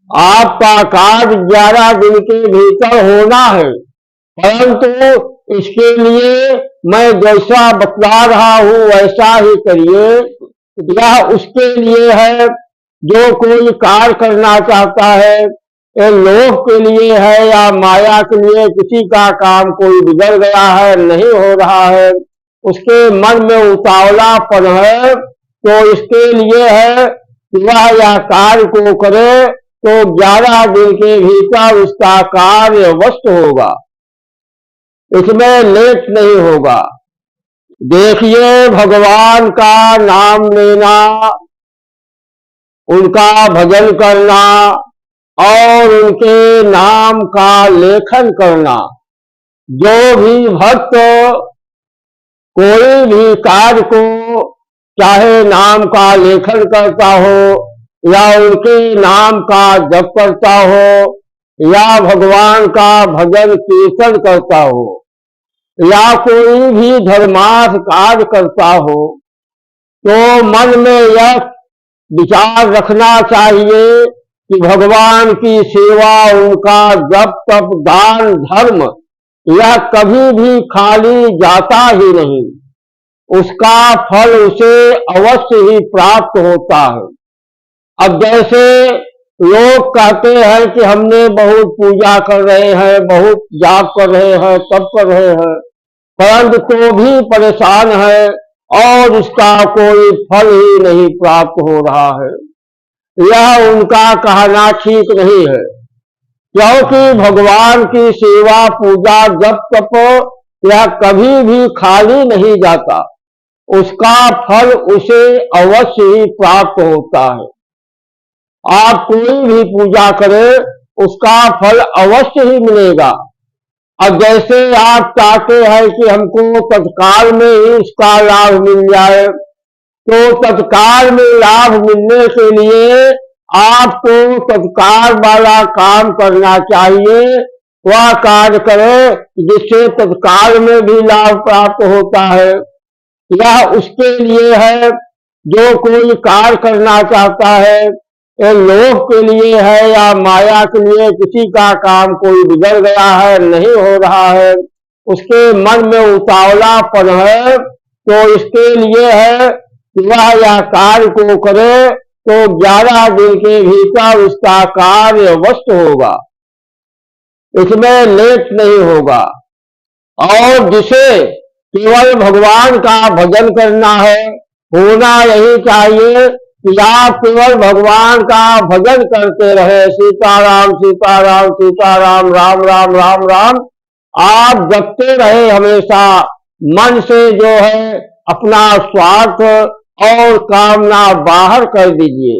आपका कार्य 11 दिन के भीतर होना है, परंतु इसके लिए मैं जैसा बतला रहा हूं वैसा ही करिए। यह उसके लिए है जो कोई कार्य करना चाहता है, ये लोभ के लिए है या माया के लिए, किसी का काम कोई बिगड़ गया है, नहीं हो रहा है, उसके मन में उतावलापन है, तो इसके लिए है कि वह यह कार्य को करे तो 11 दिन के भीतर उसका कार्य अवश्य होगा, इसमें लेट नहीं होगा। देखिए, भगवान का नाम लेना, उनका भजन करना और उनके नाम का लेखन करना, जो भी भक्त कोई भी कार्य को चाहे नाम का लेखन करता हो या उनके नाम का जप करता हो या भगवान का भजन कीर्तन करता हो या कोई भी धर्मार्थ कार्य करता हो, तो मन में यह विचार रखना चाहिए कि भगवान की सेवा, उनका जप तप दान धर्म, यह कभी भी खाली जाता ही नहीं, उसका फल उसे अवश्य ही प्राप्त होता है। अब जैसे लोग कहते हैं कि हमने बहुत पूजा कर रहे हैं, बहुत जाप कर रहे हैं, तप कर रहे हैं, परंतु तो भी परेशान है और उसका कोई फल ही नहीं प्राप्त हो रहा है, यह उनका कहना ठीक नहीं है। क्योंकि भगवान की सेवा, पूजा, जप तप यह कभी भी खाली नहीं जाता, उसका फल उसे अवश्य ही प्राप्त होता है। आप कोई भी पूजा करें, उसका फल अवश्य ही मिलेगा। अब जैसे आप चाहते हैं कि हमको तत्काल में ही उसका लाभ मिल जाए, तो तत्काल में लाभ मिलने के लिए आपको तत्काल वाला काम करना चाहिए, वह कार्य करें जिससे तत्काल में भी लाभ प्राप्त होता है। यह उसके लिए है जो कोई कार्य करना चाहता है, ये लोभ के लिए है या माया के लिए, किसी का काम कोई बिगड़ गया है, नहीं हो रहा है, उसके मन में उतावलापन है, तो इसके लिए है कि वह यह कार्य को करे तो 11 दिन के भीतर उसका कार्य अवश्य होगा, इसमें लेट नहीं होगा। और जिसे केवल भगवान का भजन करना है, होना यही चाहिए कि आप केवल भगवान का भजन करते रहे, सीताराम सीताराम सीताराम राम राम राम राम, आप जपते रहे हमेशा, मन से जो है अपना स्वार्थ और कामना बाहर कर दीजिए।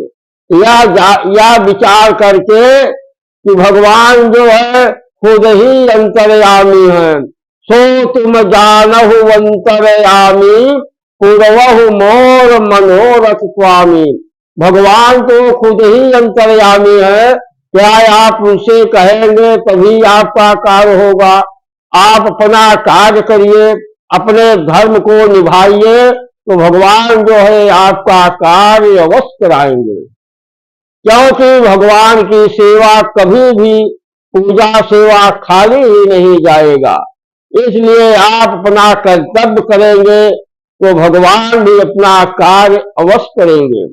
या विचार करके कि भगवान जो है खुद ही अंतर्यामी है, सो तुम जानहु अंतर्यामी, पूर्वहु मोर मनोरथ स्वामी। भगवान तो खुद ही अंतर्यामी है, क्या आप उनसे कहेंगे तभी आपका कार्य होगा। आप अपना कार्य करिए, अपने धर्म को निभाइए, तो भगवान जो है आपका कार्य अवश्य कराएंगे। क्योंकि भगवान की सेवा कभी भी पूजा सेवा खाली ही नहीं जाएगा, इसलिए आप अपना कर्तव्य करेंगे तो भगवान भी अपना कार्य अवश्य करेंगे।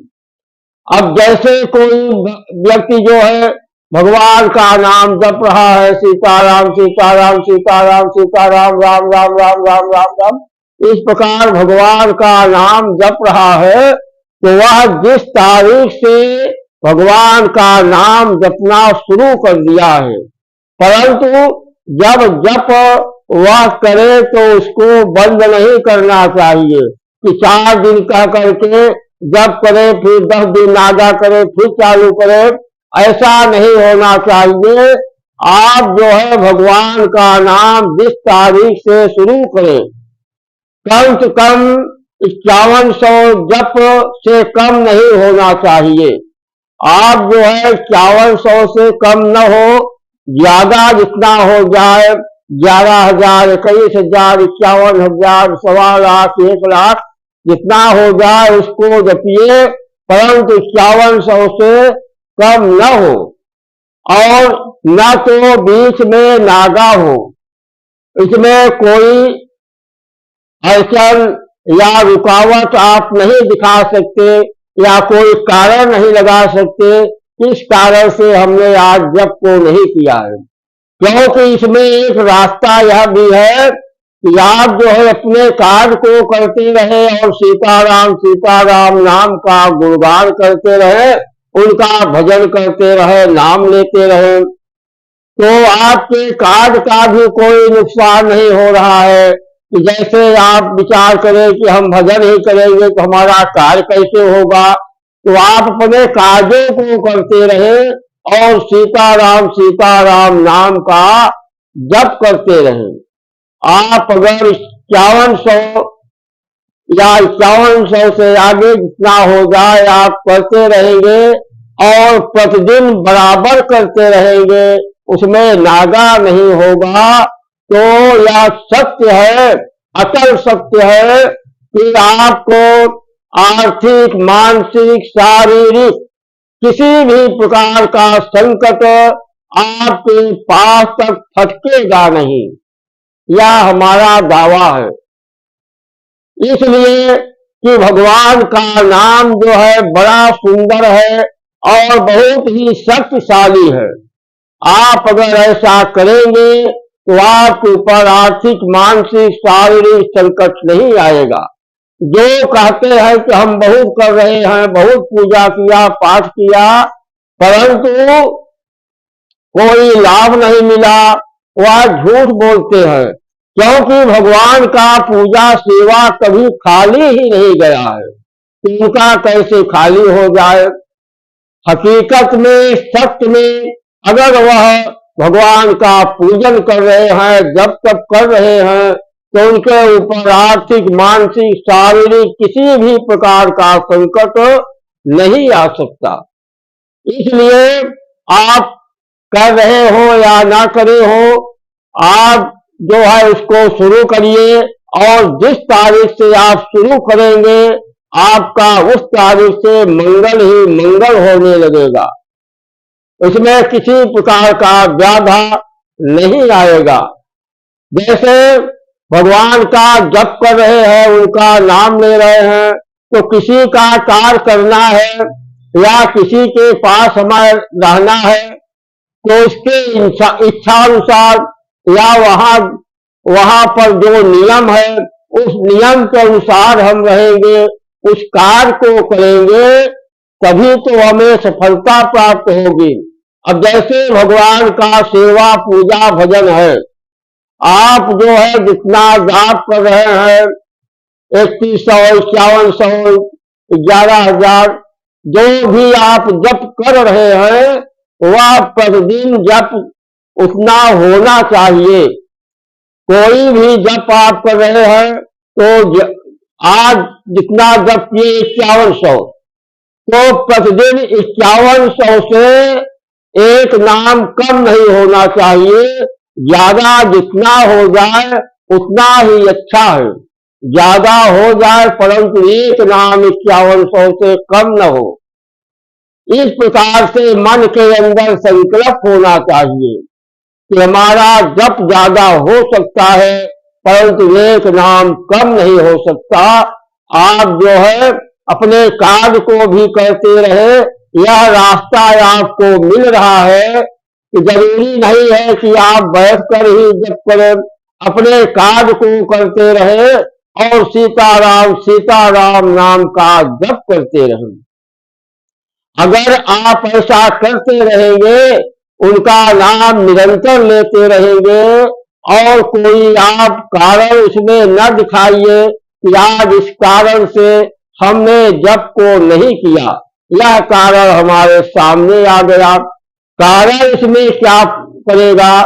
अब जैसे कोई व्यक्ति जो है भगवान का नाम जप रहा है, सीताराम सीताराम सीताराम सीताराम राम राम राम राम राम राम, इस प्रकार भगवान का नाम जप रहा है, तो वह जिस तारीख से भगवान का नाम जपना शुरू कर दिया है, परंतु जब जप वह करे तो उसको बंद नहीं करना चाहिए कि 4 दिन कह करके जप करे, फिर 10 दिन नागा करे, फिर चालू करे, ऐसा नहीं होना चाहिए। आप जो है भगवान का नाम जिस तारीख से शुरू करें, कम से कम 5100 जप से कम नहीं होना चाहिए। आप जो है 5100 से कम न हो, ज्यादा जितना हो जाए, 11,000, 21,000, 51,000, 1.25 लाख, 1 लाख जितना हो जाए उसको जपिए, परंतु 5100 से कम न हो। और न तो बीच में नागा हो, इसमें कोई अड़चन या रुकावट आप नहीं दिखा सकते या कोई कारण नहीं लगा सकते। इस कारण से हमने आज जप को नहीं किया है, क्योंकि इसमें एक रास्ता यह भी है कि आप जो है अपने कार्य को करते रहे और सीताराम नाम का गुणगान करते रहे, उनका भजन करते रहे, नाम लेते रहे, तो आपके कार्य का भी कोई नुकसान नहीं हो रहा है। कि जैसे आप विचार करें कि हम भजन ही करेंगे तो हमारा कार्य कैसे होगा, तो आप अपने कार्यों को करते रहे और सीताराम नाम का जप करते रहे। आप अगर 5100 या 5100 से आगे जितना हो जाए आप करते रहेंगे और प्रतिदिन बराबर करते रहेंगे, उसमें नागा नहीं होगा, तो यह सत्य है, अटल सत्य है कि आपको आर्थिक, मानसिक, शारीरिक किसी भी प्रकार का संकट आपके पास तक फटकेगा नहीं, यह हमारा दावा है। इसलिए कि भगवान का नाम जो है बड़ा सुंदर है और बहुत ही शक्तिशाली है। आप अगर ऐसा करेंगे तो आपके ऊपर आर्थिक, मानसिक, शारीरिक संकट नहीं आएगा। जो कहते हैं कि हम बहुत कर रहे हैं, बहुत पूजा किया, पाठ किया, परंतु कोई लाभ नहीं मिला, वह झूठ बोलते हैं, क्योंकि भगवान का पूजा सेवा कभी खाली ही नहीं गया है, तो उनका कैसे खाली हो जाए। हकीकत में, सत्य में अगर वह भगवान का पूजन कर रहे हैं, जब तक कर रहे हैं, तो उनके ऊपर आर्थिक, मानसिक, शारीरिक किसी भी प्रकार का संकट नहीं आ सकता। इसलिए आप कर रहे हो या ना करे हो, आप जो है उसको शुरू करिए और जिस तारीख से आप शुरू करेंगे आपका उस तारीख से मंगल ही मंगल होने लगेगा, इसमें किसी प्रकार का बाधा नहीं आएगा। जैसे भगवान का जप कर रहे हैं, उनका नाम ले रहे हैं, तो किसी का कार्य करना है या किसी के पास हमें रहना है, तो उसके इच्छा अनुसार या वहां पर जो नियम है उस नियम के अनुसार हम रहेंगे, उस कार्य को करेंगे, तभी तो हमें सफलता प्राप्त होगी। अब जैसे भगवान का सेवा, पूजा, भजन है, आप जो है जितना जाप कर रहे हैं 3100, 5100, 11,000 जो भी आप जप कर रहे हैं, वह प्रतिदिन जप उतना होना चाहिए। कोई भी जप आप कर रहे हैं तो आज जितना जप किए 5100, तो प्रतिदिन 5100 से एक नाम कम नहीं होना चाहिए। ज्यादा जितना हो जाए उतना ही अच्छा है, ज्यादा हो जाए परंतु एक नाम 5100 से कम न हो। इस प्रकार से मन के अंदर संकल्प होना चाहिए कि हमारा जप ज्यादा हो सकता है परंतु एक नाम कम नहीं हो सकता। आप जो है अपने कार्य को भी करते रहे, यह रास्ता आपको मिल रहा है कि जरूरी नहीं है कि आप बैठकर ही जप करें, अपने कार्य को करते रहे और सीताराम नाम का जप करते रहें। अगर आप ऐसा करते रहेंगे, उनका नाम निरंतर लेते रहेंगे और कोई आप कारण उसमें न दिखाइए कि आज इस कारण से हमने जप को नहीं किया, यह कारण हमारे सामने आ गया। कारण इसमें क्या करेगा,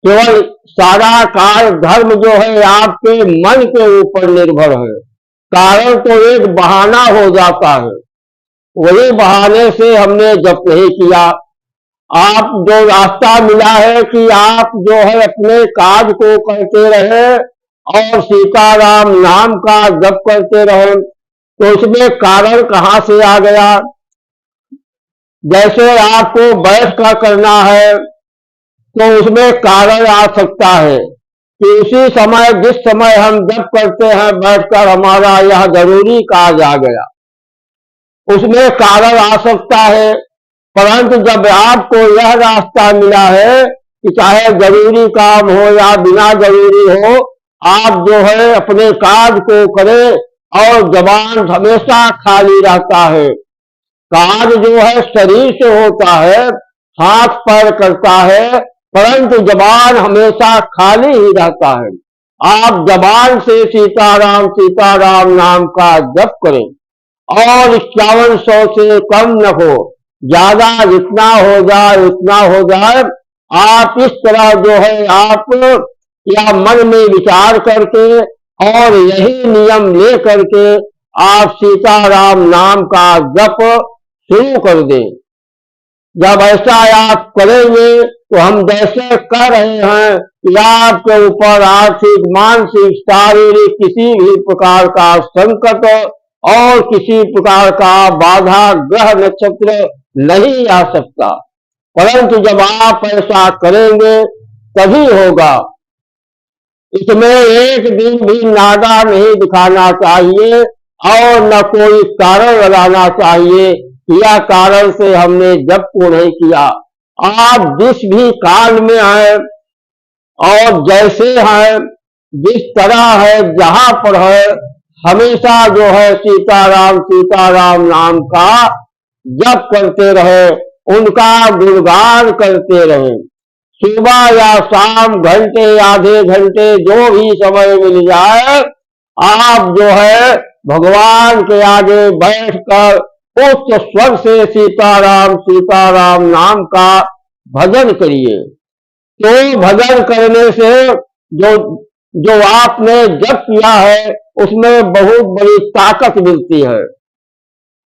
केवल सारा कार्य धर्म जो है आपके मन के ऊपर निर्भर है। कारण तो एक बहाना हो जाता है, वही बहाने से हमने जप नहीं किया। आप जो रास्ता मिला है कि आप जो है अपने कार्य को करते रहे और सीताराम नाम का जप करते रहे, तो इसमें कारण कहां से आ गया। जैसे आपको बैठकर करना है तो उसमें कारण आ सकता है कि उसी समय जिस समय हम जप करते हैं बैठकर हमारा यह जरूरी कार्य आ गया, उसमें कारण आ सकता है। परंतु जब आपको यह रास्ता मिला है कि चाहे जरूरी काम हो या बिना जरूरी हो, आप जो है अपने कार्य को करें और जबान हमेशा खाली रहता है। कार्य जो है शरीर से होता है, हाथ पैर करता है, परंतु जबान हमेशा खाली ही रहता है। आप जबान से सीताराम नाम का जप करें और 5100 से कम न हो, ज्यादा जितना हो जाए उतना हो जाए। आप इस तरह जो है आप या मन में विचार करके और यही नियम ले करके आप सीताराम नाम का जप शुरू कर दें। जब ऐसा आप करेंगे तो हम जैसे कर रहे हैं कि आपके ऊपर आर्थिक, मानसिक, शारीरिक किसी भी प्रकार का संकट और किसी प्रकार का बाधा ग्रह नक्षत्र नहीं आ सकता। परंतु जब आप ऐसा करेंगे तभी होगा। इसमें एक दिन भी नागा नहीं दिखाना चाहिए और न कोई कारण लगाना चाहिए कि यह कारण से हमने जप को नहीं किया। आप जिस भी काल में हैं और जैसे हैं, जिस तरह है, जहां पर है, हमेशा जो है सीताराम नाम का जप करते रहे, उनका गुणगान करते रहे। सुबह या शाम घंटे आधे घंटे जो भी समय मिल जाए, आप जो है भगवान के आगे बैठकर उच्च स्वर से सीताराम नाम का भजन करिए। तो भजन करने से जो आपने जप किया है उसमें बहुत बड़ी ताकत मिलती है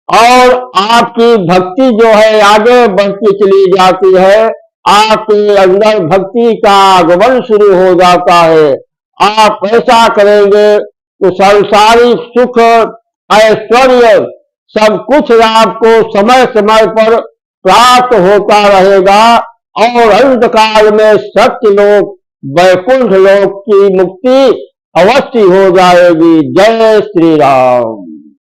और आपकी भक्ति जो है आगे बढ़ती चली जाती है। आपके अंदर भक्ति का आगमन शुरू हो जाता है। आप ऐसा करेंगे तो सांसारिक सुख, ऐश्वर्य सब कुछ आपको समय समय पर प्राप्त होता रहेगा और अंतकाल में सत्य लोक, वैकुंठ लोक की मुक्ति अवश्य हो जाएगी। जय श्री राम।